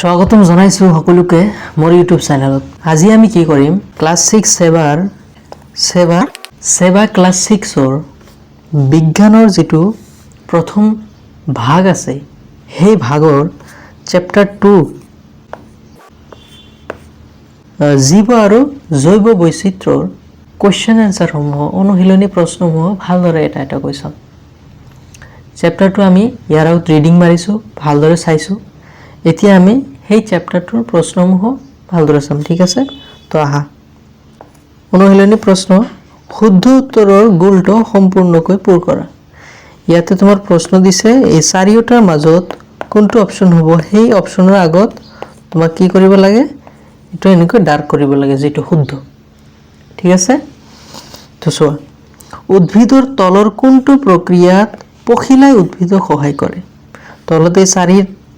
স্বাগতম জনাইছোঁ সকলোকে মোৰ ইউটিউব চেনেলত। আজি আমি কি কৰিম, ক্লাছ 6 সেৱা ক্লাছ 6ৰ বিজ্ঞানৰ যেটো প্ৰথম ভাগ আছে সেই ভাগৰ চেপ্টাৰ 2 জীৱ আৰু জৈৱ বৈচিত্ৰ্যৰ কোৱেশ্চন এনসাৰ সমূহ অনুশীলনী প্ৰশ্নসমূহ ভালদৰে এটা কৈ চাম। চেপ্টাৰটো আমি ইয়াৰ আউট ৰিডিং মাৰিছোঁ, ভালদৰে চাইছোঁ। এতিয়া আমি সেই চেপ্টাৰটোৰ প্ৰশ্নসমূহ ভালদৰে চাম, ঠিক আছে? তো আহা অনুশীলনী প্ৰশ্ন, শুদ্ধ উত্তৰৰ গোলটো সম্পূৰ্ণকৈ পূৰ কৰা। ইয়াতে তোমাৰ প্ৰশ্ন দিছে এই চাৰিওটাৰ মাজত কোনটো অপচন হ'ব, সেই অপচনৰ আগত তোমাক কি কৰিব লাগে, এটা এনেকৈ ডাৰ্ক কৰিব লাগে যেটো শুদ্ধ, ঠিক আছে? তো চোৱা, উদ্ভিদৰ তলৰ কোনটো প্ৰক্ৰিয়াত পখিলাই উদ্ভিদক সহায় কৰে? তলতে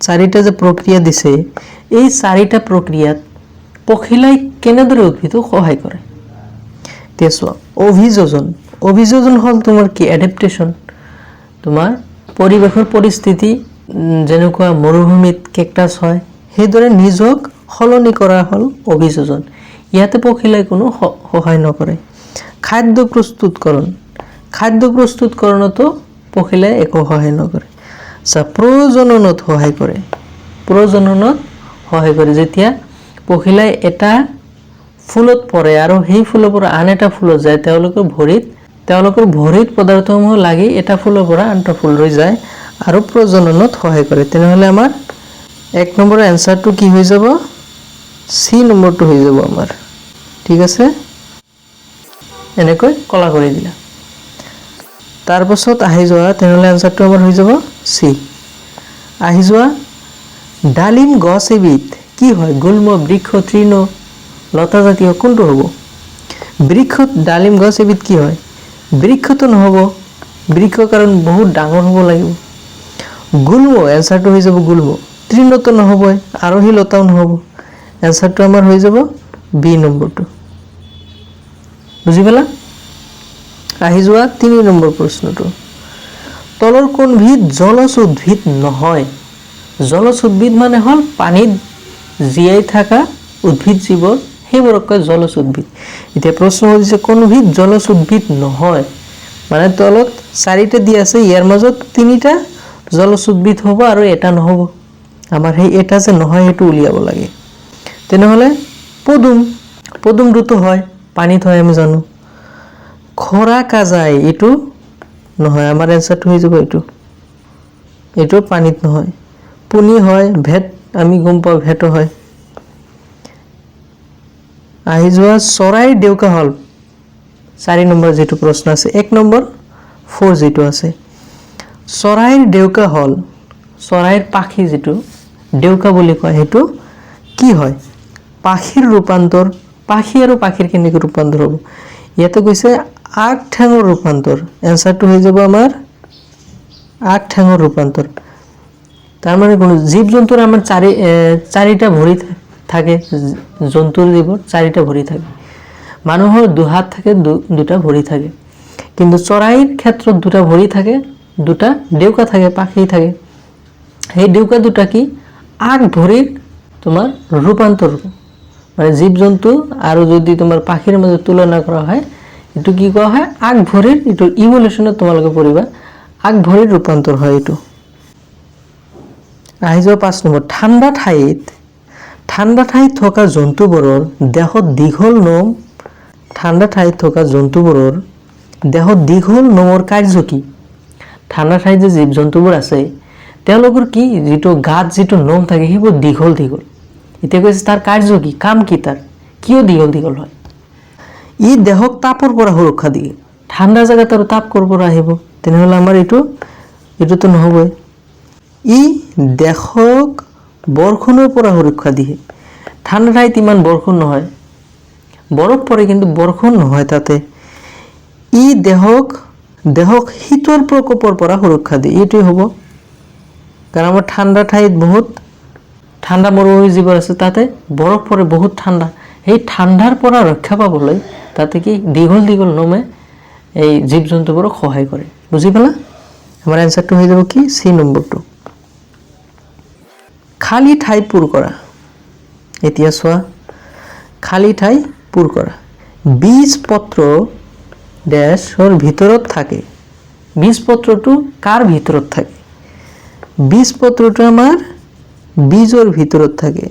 চাৰিটা যে প্ৰক্ৰিয়া দিছে, এই চাৰিটা প্ৰক্ৰিয়াত পখিলাই কেনেদৰে উদ্ভিদক সহায় কৰে? তে চোৱা, অভিযোজন হল তোমাৰ কি, এডাপ্টেশন। তোমাৰ পৰিৱেশৰ পৰিস্থিতি যেনেকুৱা মৰুভূমিত কেকটাছ হয়, সেইদৰে নিজক সলনি কৰা হল অভিযোজন। ইয়াতে পখিলাই কোনো সহায় নকৰে। খাদ্য প্ৰস্তুতকৰণতো পখিলাই একো সহায় নকৰে। প্ৰজননত সহায় কৰে। যেতিয়া পখিলাই এটা ফুলত পৰে আৰু সেই ফুলৰ পৰা আন এটা ফুলত যায়, তেওঁলোকৰ ভৰিত পদাৰ্থসমূহ লাগি এটা ফুলৰ পৰা আন এটা ফুললৈ যায় আৰু প্ৰজননত সহায় কৰে। তেনেহলে আমাৰ 1 নম্বৰৰ এনসাৰটো কি হৈ যাব, সি নম্বৰটো হৈ যাব আমাৰ, ঠিক আছে? এনেকৈ কলা কৰি দিলা। তাৰ পাছত আহি যোৱা, তেনেহলে এনসাৰটো আমাৰ হৈ যাব সি। আহি যোৱা, ডালিম গছ এবিধ কি হয়, গুল্ম, বৃক্ষ, তৃণ, লতা জাতীয়, কোনটো হ'ব? ডালিম গছ এবিধ কি হয়? বৃক্ষটো নহব, বৃক্ষ কাৰণ বহুত ডাঙৰ হ'ব লাগিব। গুল্ম, এনসাৰটো হৈ যাব গুল্ম। তৃণটো নহবই, আৰোহী লতাও নহব। এনসাৰটো আমাৰ হৈ যাব বি নম্বৰটো, বুজি পালা? আহি যোৱা 3 নম্বৰ প্ৰশ্নটো, তলৰ কোনবিধ জলজ উদ্ভিদ নহয়? জলজ উদ্ভিদ মানে হল পানীত জীয়াই থকা উদ্ভিদ জীৱৰ, সেইবোৰক কয় জলজ উদ্ভিদ। এতিয়া প্ৰশ্ন হৈছে কোনবিধ জলজ উদ্ভিদ নহয়, মানে তলত 4টা দি আছে, ইয়াৰ মাজত 3টা জলজ উদ্ভিদ হ'ব আৰু এটা নহব। আমাৰ সেই এটা যে নহয় সেইটো উলিয়াব লাগে। তেনেহলে পদুমটো হয়, পানীত হয় আমি জানো। খৰা কাজাই, এইটো নহয়, আমাৰ এনসাৰটো হৈ যাব এইটো পানীত নহয়। পুনি হয়, ভেট আমি গম পাওঁ ভেটো হয়। আহি যোৱা, চৰাইৰ ডেউকা হল 4 নম্বৰ যেটো প্ৰশ্ন আছে, 1 নম্বৰ 4 যেটো আছে। চৰাইৰ ডেউকা হল, চৰাইৰ পাখি যেটো ডেউকা বুলি কয়, সেইটো কি হয়? পাখিৰ ৰূপান্তৰ। পাখি আৰু পাখিৰ কেনেকৈ ৰূপান্তৰ হ'ব? ইয়াতে কৈছে আগ ঠেঙৰ ৰূপান্তৰ। এনসাৰটো হৈ যাব আমাৰ আগ ঠেঙৰ ৰূপান্তৰ। তাৰমানে কোন জীৱ জন্তুৰ আমাৰ চাৰিটা ভৰি থাকে, জন্তুৰ জীৱৰ 4টা ভৰি থাকে। মানুহৰ 2 হাত থাকে, 2টা ভৰি থাকে। কিন্তু চৰাইৰ ক্ষেত্ৰত 2টা ভৰি থাকে, 2টা ডেউকা থাকে, পাখি থাকে। সেই ডেউকা 2টা কি আগ ভৰিৰ তোমাৰ ৰূপান্তৰ, মানে জীৱ জন্তু আৰু যদি তোমাৰ পাখিৰ মাজত তুলনা কৰা হয়, এইটো কি কোৱা হয়, আগ ভৰিৰ, এইটো ইভলিউশনত তোমালোকে পঢ়িবা, আগ ভৰিৰ ৰূপান্তৰ হয় এইটো। আহি যোৱা 5 নম্বৰ, ঠাণ্ডা ঠাইত থকা জন্তুবোৰৰ দেহত দীঘল নোম। ঠাণ্ডা ঠাইত থকা জন্তুবোৰৰ দেহত দীঘল নোমৰ কাৰ্য কি? ঠাণ্ডা ঠাইত যে জীৱ জন্তুবোৰ আছে, তেওঁলোকৰ কি যেটো গাত যেটো নোম থাকে, সেইবোৰ দীঘল। এতিয়া কৈছে তাৰ কাৰ্য কি, কাম কি, তাৰ কিয় দীঘল হয়? ই দেহক তাপৰ পৰা সুৰক্ষা দিয়ে। ঠাণ্ডা জায়গাত আৰু তাপ কৰ পৰা আহিব? তেনেহলে আমাৰ এইটোতো নহবই। ই দেহক বৰষুণৰ পৰা সুৰক্ষা দিয়ে। ঠাণ্ডা ঠাইত ইমান বৰষুণ নহয়, বৰফ পৰে কিন্তু বৰষুণ নহয় তাতে। ই দেহক শীতৰ প্ৰকোপৰ পৰা সুৰক্ষা দিয়ে, এইটোই হ'ব। কাৰণ আমাৰ ঠাণ্ডা ঠাইত বহুত ঠাণ্ডা মৰুভূমি যিবোৰ আছে, তাতে বৰফ পৰে, বহুত ঠাণ্ডা। সেই ঠাণ্ডাৰ পৰা ৰক্ষা পাবলৈ তাতে কি দীঘল নোমে এই জীৱ জন্তুবোৰক সহায় কৰে, বুজি পালা? আমাৰ এনসাৰটো হৈ যাব কি, সি নম্বৰটো। খালী ঠাই পূৰ কৰা। এতিয়া চোৱা, খালী ঠাই পূৰ কৰা। বীজপত্ৰ ডেছৰ ভিতৰত থাকে। বীজপত্ৰটো কাৰ ভিতৰত থাকে? বীজপত্ৰটো আমাৰ বীজৰ ভিতৰত থাকে।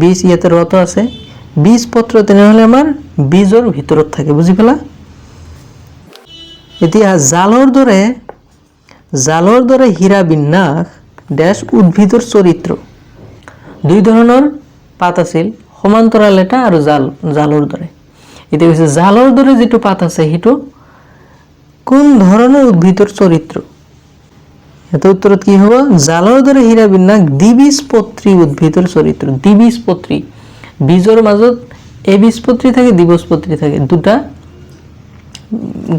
বীজ ইয়াতে ৰত আছে, বীজপত্ৰ তেনেহ'লে আমাৰ বীজৰ ভিতৰত থাকে। বুজি পালা? এতিয়া জালৰ দৰে হীৰা বিন্যাস ডেছ উদ্ভিদৰ চৰিত্ৰ। দুই ধৰণৰ পাত আছিল, সমান্তৰাল এটা আৰু জালৰ দৰে। এতিয়া কৈছে জালৰ দৰে যিটো পাত আছে সেইটো কোন ধৰণৰ উদ্ভিদৰ চৰিত্ৰ? এটা উত্তৰত কি হ'ব? জালৰ দৰে হীৰা বিন্যাস দ্বিবীজপত্ৰী উদ্ভিদৰ চৰিত্ৰ। দ্বিবীজপত্ৰী, বীজৰ মাজত এবীজপত্ৰী থাকে, দ্বিবীজপত্ৰী থাকে। দুটা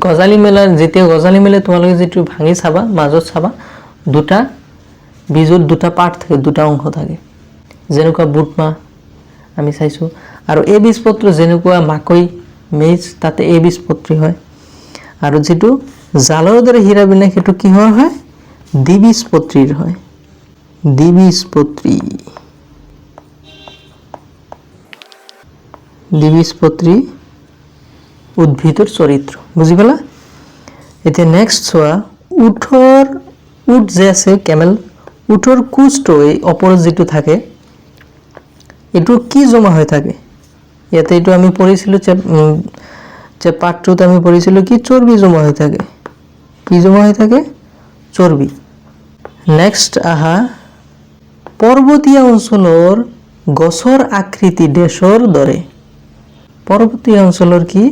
গজালি মেলা, যেতিয়া গজালি মেলে তোমালোকে যিটো ভাঙি চাবা, মাজত চাবা দুটা বীজৰ দুটা পাৰ্ট থাকে, দুটা অংশ থাকে। যেনেকুৱা বুট মাহ আমি চাইছোঁ। আৰু এবীজপত্ৰ যেনেকুৱা মাকৈ, মেজ, তাতে এবীজপত্ৰী হয়। আৰু যিটো জালৰ দৰে হীৰা বিন্যাস সেইটো কিহৰ হয়? দ্বিবীজপত্ৰীৰ হয়। দ্বিবীজপত্ৰী উদ্ভিদৰ চৰিত্ৰ। বুজি পালা? এতিয়া নেক্সট চোৱা, উট যে আছে কেমেল, উটৰ কোচটো এই ওপৰত যিটো থাকে এইটো কি জমা হৈ থাকে? ইয়াতে এইটো আমি পঢ়িছিলোঁ পাৰ্ট 2ত আমি পঢ়িছিলোঁ কি চৰ্বি জমা হৈ থাকে। কি জমা হৈ থাকে? চৰ্বি। নেক্সট আহা, পৰ্বতীয়া অঞ্চলৰ গছৰ আকৃতি ডেছৰ দৰে। পৰ্বতীয়া অঞ্চলৰ কি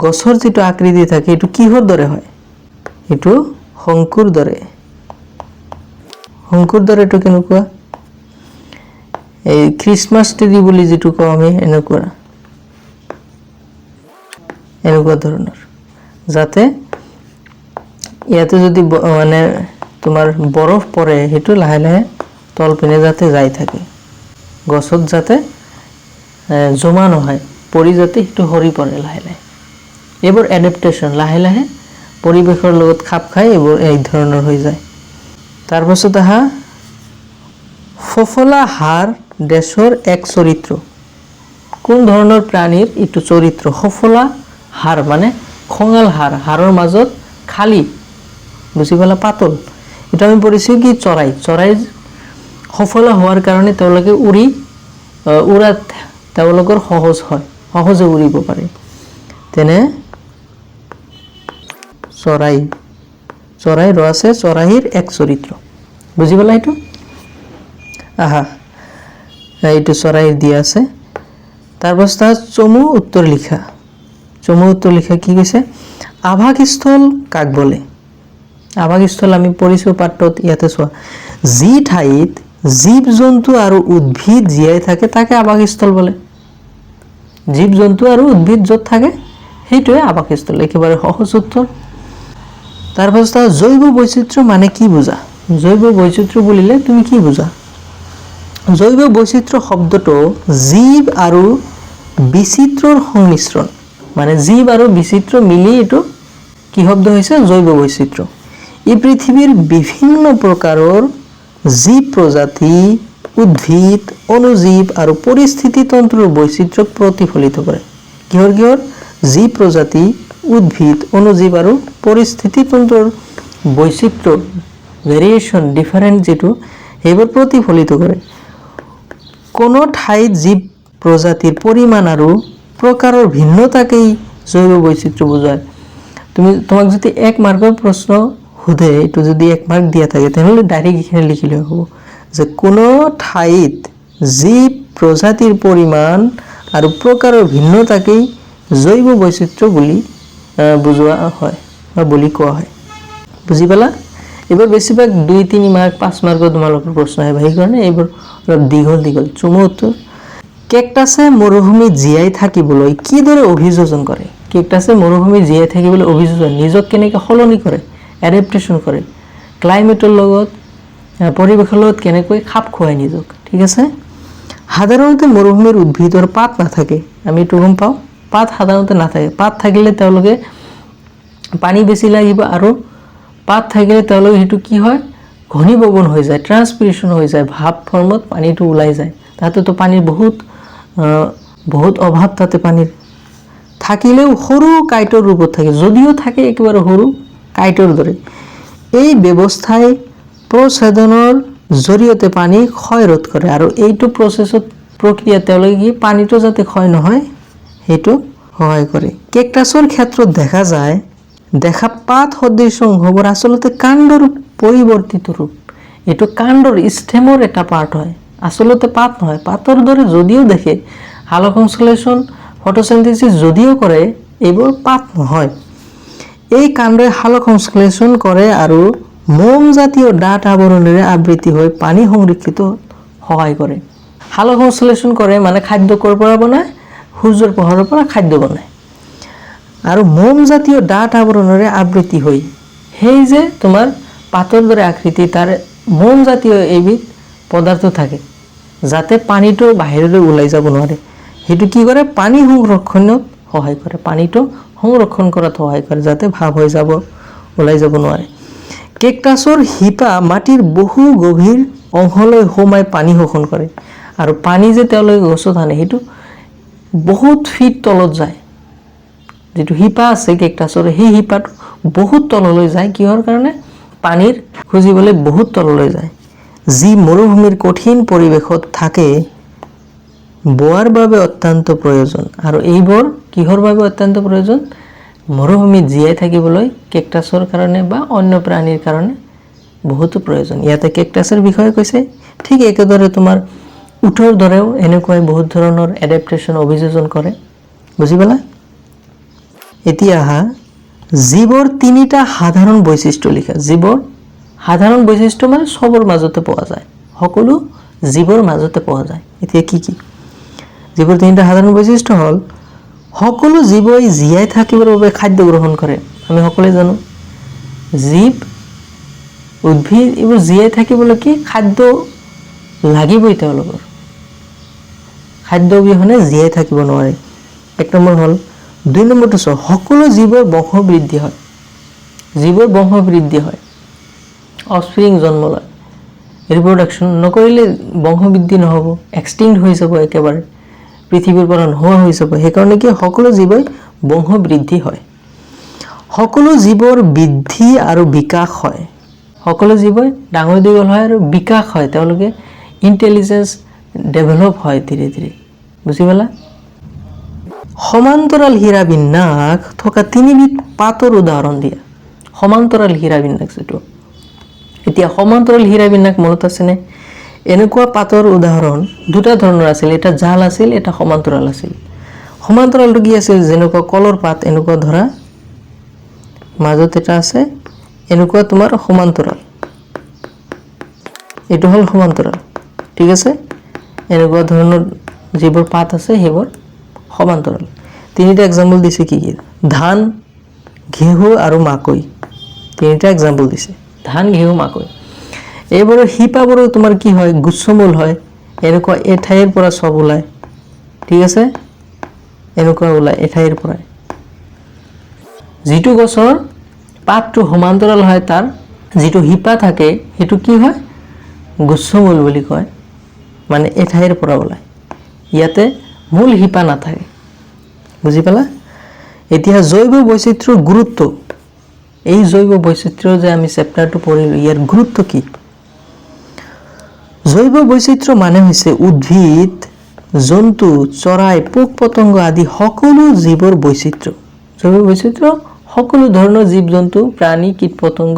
গছৰ যিটো আকৃতি থাকে এইটো কিহৰ দৰে হয়? এইটো শংকুৰ দৰে। শংকুৰ দৰেটো কেনেকুৱা? এই খ্ৰীষ্টমাছ ট্ৰি বুলি যিটো কওঁ আমি, এনেকুৱা ধৰণৰ। যাতে ইয়াতে যদি মানে তোমাৰ বৰফ পৰে সেইটো লাহে লাহে তল পিনে যাতে যাই থাকে, গছত যাতে জমা নহয়, পৰি যাতে সেইটো সৰি পৰে লাহে লাহে। এইবোৰ এডাপ্টেশ্যন, লাহে লাহে পৰিৱেশৰ লগত খাপ খাই এইবোৰ এই ধৰণৰ হৈ যায়। তাৰপাছত আহা, ফোফলা হাড় ডেছৰ এক চৰিত্ৰ। কোন ধৰণৰ প্ৰাণীৰ এইটো চৰিত্ৰ? ফোফলা হাড় মানে খঙাল হাড়, হাড়ৰ মাজত খালী, বুজি পালা, পাতল। এটা আমি পঢ়িছোঁ কি চৰাই সফলা হোৱাৰ কাৰণে তেওঁলোকে উৰাত তেওঁলোকৰ সহজ হয়, সহজে উৰিব পাৰে। তেনে চৰাই আছে, চৰাইৰ এক চৰিত্ৰ। বুজি পালা এইটো? আহা, এইটো চৰাইৰ দিয়া আছে। তাৰপাছত চমু উত্তৰ লিখা। চমু উত্তৰ লিখা কি কৈছে? আৱাসস্থল কাক বোলে? আৱাসস্থল আমি পঢ়িছোঁ পাঠটোত। ইয়াতে চোৱা, যি ঠাইত জীৱ জন্তু আৰু উদ্ভিদ জীয়াই থাকে তাকে আৱাসস্থল বোলে। জীৱ জন্তু আৰু উদ্ভিদ য'ত থাকে সেইটোৱে আৱাসস্থল। একেবাৰে সহজ উত্তৰ। তাৰপাছত জৈৱ বৈচিত্ৰ্য মানে কি বুজা? জৈৱ বৈচিত্ৰ্য বুলিলে তুমি কি বুজা? জৈৱ বৈচিত্ৰ্য শব্দটো জীৱ আৰু বিচিত্ৰৰ সংমিশ্ৰণ, মানে জীৱ আৰু বিচিত্ৰ মিলি এইটো কি শব্দ হৈছে? জৈৱ বৈচিত্ৰ্য। এই পৃথিৱীৰ বিভিন্ন প্ৰকাৰৰ জীৱ প্ৰজাতি, উদ্ভিদ, অনুজীৱ আৰু পৰিস্থিতি তন্ত্ৰৰ বৈচিত্ৰ্যক প্ৰতিফলিত কৰে। কিহৰ? জীৱ প্ৰজাতি, উদ্ভিদ, অনুজীৱ আৰু পৰিস্থিতি তন্ত্ৰৰ বৈচিত্ৰ্য, ভেৰিয়েশ্যন, ডিফাৰেণ্ট যিটো, সেইবোৰ প্ৰতিফলিত কৰে। কোনো ঠাইত জীৱ প্ৰজাতিৰ পৰিমাণ আৰু প্ৰকাৰৰ ভিন্নতাকেই জৈৱ বৈচিত্ৰ্য বুজায়। তোমাক যদি 1 মাৰ্কৰ প্ৰশ্ন সোধে, এইটো যদি 1 মাৰ্ক দিয়া থাকে তেনেহ'লে ডাইৰেক্ট এইখিনি লিখিলে হ'ব যে কোনো ঠাইত জীৱ প্ৰজাতিৰ পৰিমাণ আৰু প্ৰকাৰৰ ভিন্নতাকেই জৈৱ বৈচিত্ৰ্য বুলি বুজোৱা হয় বা বুলি কোৱা হয়। বুজি পালা? এইবোৰ বেছিভাগ 2-3 মাৰ্ক 5 মাৰ্কৰ তোমালোকৰ প্ৰশ্ন আহিব, সেইকাৰণে এইবোৰ অলপ দীঘল। চমু উত্তৰ, কেকটাছে মৰুভূমিত জীয়াই থাকিবলৈ কিদৰে অভিযোজন কৰে? কেকটাছে মৰুভূমিত জীয়াই থাকিবলৈ অভিযোজন, নিজক কেনেকৈ সলনি কৰে, এডাপ্টেশ্যন কৰে, ক্লাইমেটৰ লগত, পৰিৱেশৰ লগত কেনেকৈ খাপ খুৱাই নিজক। ঠিক আছে? সাধাৰণতে মৰুভূমিৰ উদ্ভিদৰ পাত নাথাকে, আমি এইটো গম পাওঁ। পাত সাধাৰণতে নাথাকে। পাত থাকিলে তেওঁলোকে পানী বেছি লাগিব আৰু পাত থাকিলে তেওঁলোকে সেইটো কি হয় ঘনীভৱন হৈ যায়, ট্ৰান্সপিৰেশ্যন হৈ যায়, ভাপ ফৰ্মত পানীটো ওলাই যায়। তাতেতো পানীৰ বহুত অভাৱ, তাতে পানীৰ থাকিলেও সৰু কাঁইটৰ ৰূপত থাকে, যদিও থাকে একেবাৰে সৰু কাঁইটৰ দৰে। এই ব্যৱস্থাই প্ৰচ্ছেদনৰ জৰিয়তে পানী ক্ষয় ৰোধ কৰে, আৰু এইটো প্ৰক্ৰিয়া তেওঁলোকে কি পানীটো যাতে ক্ষয় নহয় সেইটো সহায় কৰে। কেকটাছৰ ক্ষেত্ৰত দেখা পাত সদৃশ অংশবোৰ আচলতে কাণ্ডৰ পৰিৱৰ্তিত ৰূপ। এইটো কাণ্ডৰ ষ্টেমৰ এটা পাৰ্ট হয়, আচলতে পাত নহয়। পাতৰ দৰে যদিও দেখে, সালোকসংশ্লেষণ ফটোচিনথেসিস যদিও কৰে, এইবোৰ পাত নহয়। এই কাণ্ডই সালোকসংশ্লেষণ কৰে আৰু মোমজাতীয় ডাঠ আৱৰণেৰে আবৃত্তি হৈ পানী সংৰক্ষিত সহায় কৰে। সালোকসংশ্লেষণ কৰে মানে খাদ্য ক'ৰ পৰা বনায়, সূৰ্যৰ পোহৰৰ পৰা খাদ্য বনায়। আৰু মোমজাতীয় ডাঠ আৱৰণেৰে আবৃত্তি হৈ, সেই যে তোমাৰ পাতৰ দৰে আকৃতি, তাৰ মোমজাতীয় এবিধ পদাৰ্থ থাকে যাতে পানীটো বাহিৰলৈ ওলাই যাব নোৱাৰে। সেইটো কি কৰে পানী সংৰক্ষণত সহায় কৰে, পানীটো সংৰক্ষণ কৰাত সহায় কৰে যাতে ভাপ হৈ যাব, ওলাই যাব নোৱাৰে। কেকটাছৰ শিপা মাটিৰ বহু গভীৰ অংশলৈ সোমাই পানী শোষণ কৰে, আৰু পানী যে তেওঁলোকে গছত আনে সেইটো বহুত ফিট তলত যায়। যিটো শিপা আছে কেকটাছৰ, সেই শিপাটো বহুত তললৈ যায়। কিহৰ কাৰণে? পানীৰ খুজিবলৈ বহুত তললৈ যায়, যি মৰুভূমিৰ কঠিন পৰিৱেশত থাকে বোৱাৰ বাবে অত্যন্ত প্ৰয়োজন। আৰু এইবোৰ কিহৰ বাবে অত্যন্ত প্ৰয়োজন? মৰুভূমিত জীয়াই থাকিবলৈ কেকটাছৰ কাৰণে বা অন্য প্ৰাণীৰ কাৰণে বহুতো প্ৰয়োজন। ইয়াতে কেকটাছৰ বিষয়ে কৈছে, ঠিক একেদৰে তোমাৰ উটৰ দৰেও এনেকুৱাই বহুত ধৰণৰ এডাপ্টেশ্যন অভিযোজন কৰে। বুজি পালা? এতিয়া আহা জীৱৰ তিনিটা সাধাৰণ বৈশিষ্ট্য লিখা। জীৱৰ সাধাৰণ বৈশিষ্ট্য মানে চবৰ মাজতে পোৱা যায়, সকলো জীৱৰ মাজতে পোৱা যায়। এতিয়া কি কি জীৱৰ তিনিটা সাধাৰণ বৈশিষ্ট্য হ'ল, সকলো জীৱই জীয়াই থাকিবৰ বাবে খাদ্য গ্ৰহণ কৰে। আমি সকলোৱে জানো জীৱ, উদ্ভিদ এইবোৰ জীয়াই থাকিবলৈ কি খাদ্য লাগিবই, তেওঁলোকৰ খাদ্য অবিহনে জীয়াই থাকিব নোৱাৰে। এক নম্বৰ হ'ল। দুই নম্বৰটো চোৱা, সকলো জীৱৰ বংশ বৃদ্ধি হয়, জীৱৰ বংশ বৃদ্ধি হয়, অফস্প্ৰিং জন্ম লয়। ৰিপ্ৰডাকশ্যন নকৰিলে বংশ বৃদ্ধি নহ'ব, এক্সটিংক্ট হৈ যাব, একেবাৰে পৃথিৱীৰ পৰা নোহোৱা হৈ যাব। সেইকাৰণে কি সকলো জীৱই বংশ বৃদ্ধি হয়, সকলো জীৱৰ বৃদ্ধি আৰু বিকাশ হয়, সকলো জীৱই ডাঙৰ দীঘল হয় আৰু বিকাশ হয়, তেওঁলোকে ইণ্টেলিজেন্স ডেভেলপ হয় ধীৰে ধীৰে। বুজি পালা? সমান্তৰাল হীৰাবিন্যাস থকা তিনিবিধ পাতৰ উদাহৰণ দিয়া। সমান্তৰাল হীৰাবিন্যাস যিটো, এতিয়া সমান্তৰাল হীৰাবিন্যাস মনত আছেনে? এনেকুৱা পাতৰ উদাহৰণ দুটা ধৰণৰ আছিল, এটা জাল আছিল, এটা সমান্তৰাল আছিল। সমান্তৰালটো কি আছিল? যেনেকুৱা কলৰ পাত, এনেকুৱা ধৰা মাজত এটা আছে, এনেকুৱা তোমাৰ সমান্তৰাল, এইটো হ'ল সমান্তৰাল। ঠিক আছে, এনেকুৱা ধৰণৰ যিবোৰ পাত আছে সেইবোৰ সমান্তৰাল। তিনিটা এক্সাম্পল দিছে কি কি? ধান, ঘেঁহু আৰু মাকৈ, তিনিটা এক্সাম্পল দিছে, ধান, ঘেঁহু, মাকৈ। এইবোৰৰ শিপাবোৰো তোমাৰ কি হয়? গুচ্ছমূল হয়, এনেকুৱা এঠাইৰ পৰা চব ওলায়। ঠিক আছে, এনেকুৱা ওলায় এঠাইৰ পৰাই। যিটো গছৰ পাতটো সমান্তৰাল হয়, তাৰ যিটো শিপা থাকে সেইটো কি হয়? গুচ্ছমূল বুলি কয়, মানে এঠাইৰ পৰা ওলায়, ইয়াতে মূল শিপা নাথাকে। বুজি পালা? এতিয়া জৈৱ বৈচিত্ৰ্যৰ গুৰুত্ব, এই জৈৱ বৈচিত্ৰ্য যে আমি চেপ্টাৰটো পঢ়িলোঁ, ইয়াৰ গুৰুত্ব কি? জৈৱ বৈচিত্ৰ্য মানে হৈছে উদ্ভিদ, জন্তু, চৰাই, পোক পতংগ আদি সকলো জীৱৰ বৈচিত্ৰ্য। জৈৱ বৈচিত্ৰ্য সকলো ধৰণৰ জীৱ জন্তু, প্ৰাণী, কীট পতংগ,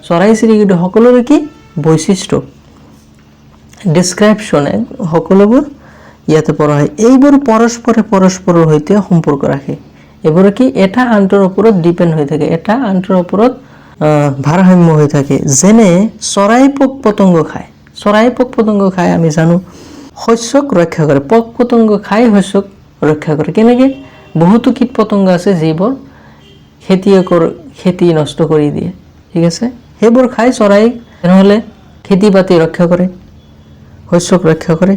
চৰাই চিৰিকটি সকলোৰে কি বৈশিষ্ট্য, ডেছক্ৰিপশ্যন, সকলোবোৰ ইয়াতে পঢ়া হয়। এইবোৰ পৰস্পৰৰ সৈতে সম্পৰ্ক ৰাখে। এইবোৰ কি এটা আনটোৰ ওপৰত ডিপেণ্ড হৈ থাকে, এটা আনটোৰ ওপৰত ভাৰসাম্য হৈ থাকে। যেনে চৰাই পোক পতংগ খায়, চৰাই পোক পতংগ খায়, আমি জানো শস্যক ৰক্ষা কৰে, পোক পতংগ খাই শস্যক ৰক্ষা কৰে। কেনেকৈ? বহুতো কীট পতংগ আছে যিবোৰ খেতিয়কৰ খেতি নষ্ট কৰি দিয়ে। ঠিক আছে, সেইবোৰ খাই চৰাই, তেনেহ'লে খেতি বাতি ৰক্ষা কৰে, শস্যক ৰক্ষা কৰে।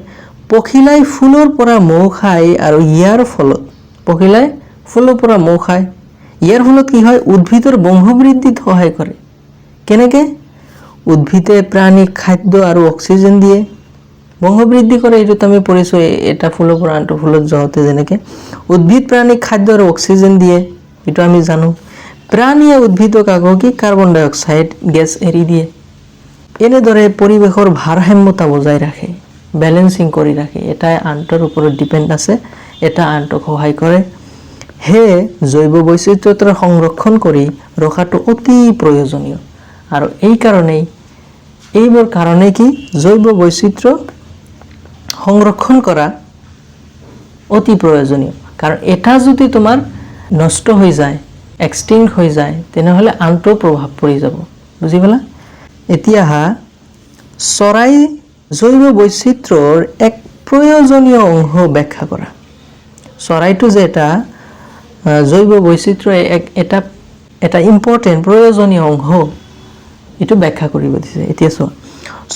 পখিলাই ফুলৰ পৰা মৌ খায়, আৰু ইয়াৰ ফলত পখিলাই ফুলৰ পৰা মৌ খায়, ইয়াৰ ফলত কি হয়? উদ্ভিদৰ বংশবৃদ্ধিত সহায় কৰে। কেনেকে? উদ্ভিদে প্ৰাণীক খাদ্য আৰু অক্সিজেন দিয়ে, বংশবৃদ্ধি কৰে। এইটোতো আমি পঢ়িছোঁ, এটা ফুলৰ পৰা আনটো ফুলত যাওঁতে যেনেকৈ উদ্ভিদ প্ৰাণীক খাদ্য আৰু অক্সিজেন দিয়ে, এইটো আমি জানো। প্ৰাণীয়ে উদ্ভিদক আকৌ কি কাৰ্বন ডাই অক্সাইড গেছ এৰি দিয়ে। এনেদৰে পৰিৱেশৰ ভাৰসাম্যতা বজাই ৰাখে, বেলেঞ্চিং কৰি ৰাখে। এটাই আনটোৰ ওপৰত ডিপেণ্ড আছে, এটা আনটোক সহায় কৰে। সেয়ে জৈৱ বৈচিত্ৰ্যৰ সংৰক্ষণ কৰি ৰখাটো অতি প্ৰয়োজনীয়। আৰু এইবোৰ কাৰণে কি জৈৱ বৈচিত্ৰ্য সংৰক্ষণ কৰা অতি প্ৰয়োজনীয়। কাৰণ এটা যদি তোমাৰ নষ্ট হৈ যায়, এক্সটিংক্ট হৈ যায়, তেনেহ'লে আনটো প্ৰভাৱ পৰি যাব। বুজি পালা? এতিয়া চৰাই জৈৱ বৈচিত্ৰ্যৰ এক প্ৰয়োজনীয় অংশ ব্যাখ্যা কৰা। চৰাইটো যে এটা জৈৱ বৈচিত্ৰ্যৰ এটা ইম্পৰ্টেণ্ট প্ৰয়োজনীয় অংশ, এইটো ব্যাখ্যা কৰিব দিছে। এতিয়া চোৱা,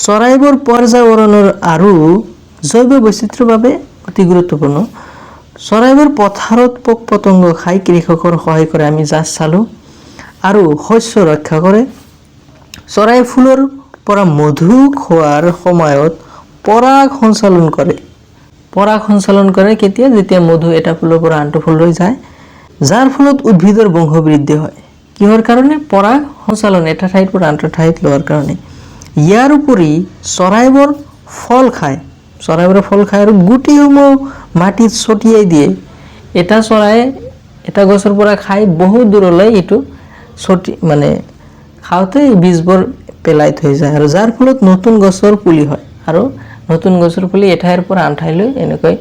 চৰাইবোৰ পৰ্যাবৰণৰ আৰু জৈৱ বৈচিত্ৰ্যৰ বাবে অতি গুৰুত্বপূৰ্ণ। চৰাইবোৰ পথাৰত পোক পতংগ খাই কৃষকৰ সহায় কৰে, আমি জাষ্ট চালোঁ, আৰু শস্য ৰক্ষা কৰে। চৰাই ফুলৰ পৰা মধু খোৱাৰ সময়ত পৰাগ সঞ্চালন কৰে। পৰাগ সঞ্চালন কৰে কেতিয়া? যেতিয়া মধু এটা ফুলৰ পৰা আনটো ফুললৈ যায়, যাৰ ফলত উদ্ভিদৰ বংশবৃদ্ধি হয়। কিহৰ কাৰণে? পৰাগ সঞ্চালন, এটা ঠাইৰ পৰা আনটো ঠাইত লোৱাৰ কাৰণে। ইয়াৰ উপৰি চৰাইবোৰ ফল খায়। চৰাইবোৰে ফল খায় আৰু গুটিসমূহ মাটিত ছটিয়াই দিয়ে। এটা চৰাই এটা গছৰ পৰা খাই বহুত দূৰলৈ এইটো খাওঁতে বীজবোৰ পেলাই থৈ যায়, আৰু যাৰ ফলত নতুন গছৰ পুলি হয়, আৰু নতুন গছৰ পুলি এঠাইৰ পৰা আন ঠাইলৈ এনেকৈ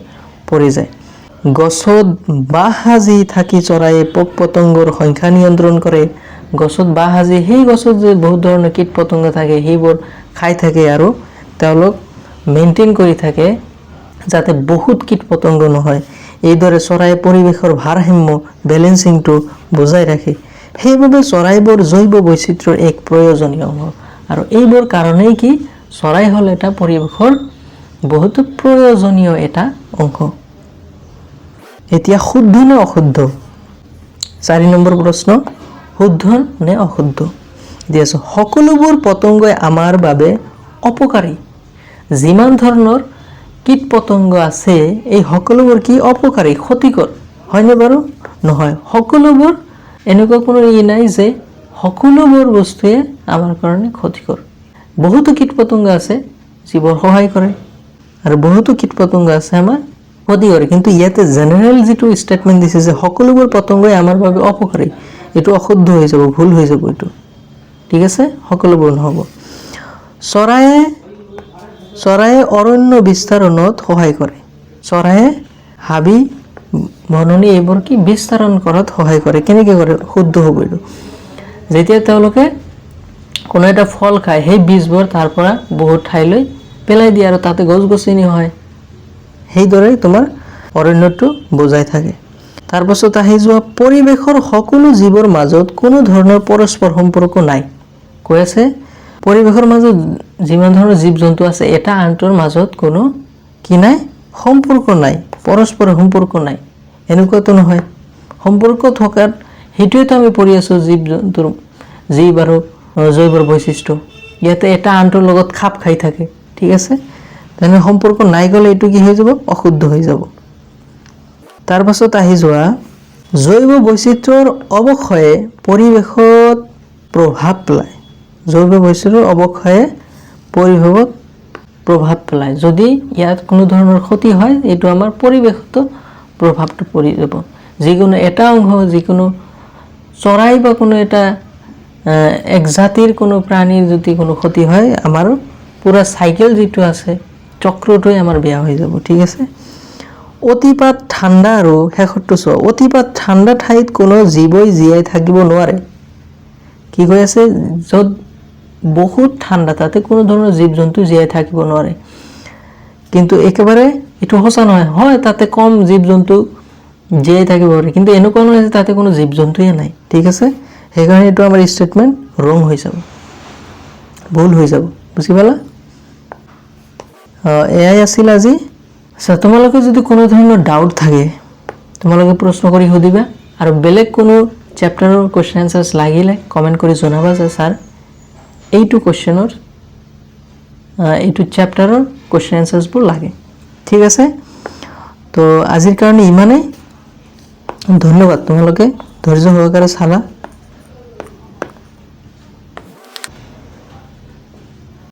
পৰি যায়। গছত বাঁহ সাজি থাকি চৰাইয়ে পোক পতংগৰ সংখ্যা নিয়ন্ত্ৰণ কৰে। গছত বাঁহ সাজি, সেই গছত যে বহুত ধৰণৰ কীট পতংগ থাকে, সেইবোৰ খাই থাকে আৰু তেওঁলোক মেইনটেইন কৰি থাকে যাতে বহুত কীট পতংগ নহয়। এইদৰে চৰাইয়ে পৰিৱেশৰ ভাৰসাম্য, বেলেঞ্চিংটো বজাই ৰাখে। সেইবাবে চৰাইবোৰ জৈৱ বৈচিত্ৰ্যৰ এক প্ৰয়োজনীয় অংশ। আৰু এইবোৰ কাৰণেই কি চৰাই হ'ল এটা পৰিৱেশৰ বহুতো প্ৰয়োজনীয় এটা অংশ। এতিয়া শুদ্ধ নে অশুদ্ধ? 4 নম্বৰ প্ৰশ্ন, শুদ্ধ নে অশুদ্ধ? দি আছোঁ, সকলোবোৰ পতংগই আমাৰ বাবে অপকাৰী। যিমান ধৰণৰ কীট পতংগ আছে, এই সকলোবোৰ কি অপকাৰী, ক্ষতিকৰ, হয়নে বাৰু? নহয়। সকলোবোৰ এনেকুৱা কোনো নাই যে সকলোবোৰ বস্তুৱে আমাৰ কাৰণে ক্ষতিকৰ। বহুতো কীট পতংগ আছে যিবোৰ সহায় কৰে, আৰু বহুতো কীট পতংগ আছে আমাৰ ক্ষতি কৰে। কিন্তু ইয়াতে জেনেৰেল যিটো ষ্টেটমেণ্ট দিছে যে সকলোবোৰ পতংগই আমাৰ বাবে অপকাৰী, এইটো অশুদ্ধ হৈ যাব, ভুল হৈ যাব এইটো। ঠিক আছে, সকলোবোৰ নহ'ব। চৰাইয়ে অৰণ্য বিস্তাৰণত সহায় কৰে। চৰাইয়ে হাবি বননি এইবোৰ কি বিস্তাৰণ কৰাত সহায় কৰে। কেনেকৈ কৰে? শুদ্ধ হ'ব এইটো। যেতিয়া তেওঁলোকে কোনো এটা ফল খায়, সেই বীজবোৰ তাৰ পৰা বহুত ঠাইলৈ পেলাই দিয়ে আৰু তাতে গছ গছনি হয়। সেইদৰে তোমাৰ অৰণ্যটো বজাই থাকে। তাৰপাছত আহি যোৱা, পৰিৱেশৰ সকলো জীৱৰ মাজত কোনো ধৰণৰ পৰস্পৰ সম্পৰ্ক নাই। কৈ আছে পৰিৱেশৰ মাজত যিমান ধৰণৰ জীৱ জন্তু আছে, এটা আনটোৰ মাজত কোনো কি নাই? সম্পৰ্ক নাই, পৰস্পৰ সম্পৰ্ক নাই। এনেকুৱাতো নহয়। সম্পৰ্ক থকাত সেইটোৱেতো আমি পঢ়ি আছোঁ, জীৱ জন্তুৰ জীৱ আৰু জৈৱ বৈশিষ্ট্য। ইয়াতে এটা আনটোৰ লগত খাপ খাই থাকে। ঠিক আছে, তেনে সম্পৰ্ক নাই গ'লে এইটো কি হৈ যাব? অশুদ্ধ হৈ যাব। তাৰপাছত আহি যোৱা, জৈৱ বৈচিত্ৰ্যৰ অৱক্ষয়ে পৰিৱেশত প্ৰভাৱ পেলায়। জৈৱ বৈচিত্ৰ্যৰ অৱক্ষয়ে পৰিৱেশত প্ৰভাৱ পেলায়। যদি ইয়াত কোনো ধৰণৰ ক্ষতি হয়, এইটো আমাৰ পৰিৱেশতো প্ৰভাৱটো পৰি যাব। যিকোনো এটা অংশ, যিকোনো চৰাই বা কোনো এটা এক জাতিৰ কোনো প্ৰাণীৰ যদি কোনো ক্ষতি হয়, আমাৰ পুৰা চাইকেল যিটো আছে, চক্ৰটোৱে আমাৰ বেয়া হৈ যাব। ঠিক আছে, অতিপাত ঠাণ্ডা, আৰু শেষৰটো চোৱা, অতিপাত ঠাণ্ডা ঠাইত কোনো জীৱই জীয়াই থাকিব নোৱাৰে। কি কৈ আছে? য'ত বহুত ঠাণ্ডা, তাতে কোনো ধৰণৰ জীৱ জন্তু জীয়াই থাকিব নোৱাৰে। কিন্তু একেবাৰে এইটো সঁচা নহয়। হয়, তাতে কম জীৱ জন্তু জীয়াই থাকিব পাৰে, কিন্তু এনেকুৱা নহয় যে তাতে কোনো জীৱ জন্তুৱে নাই। ঠিক আছে, সেইকাৰণে এইটো আমাৰ ষ্টেটমেণ্ট ৰং হৈ যাব, ভুল হৈ যাব। বুজি পালা? এয়াই আছিল আজি। তোমালোকে যদি কোনো ধৰণৰ ডাউট থাকে, তোমালোকে প্ৰশ্ন কৰি সুধিবা। আৰু বেলেগ কোনো চেপ্টাৰৰ কুৱেশ্যন এনচাৰ্ছ লাগিলে কমেণ্ট কৰি জনাবা যে ছাৰ এইটো কুৱেশ্যনৰ এইটো চেপ্টাৰৰ কুৱেশ্যন এনচাৰ্ছবোৰ লাগে ঠিক আছে তো আজিৰ কাৰণে ইমানেই ধন্যবাদ তোমালোকে ধৈৰ্য সহকাৰে চালা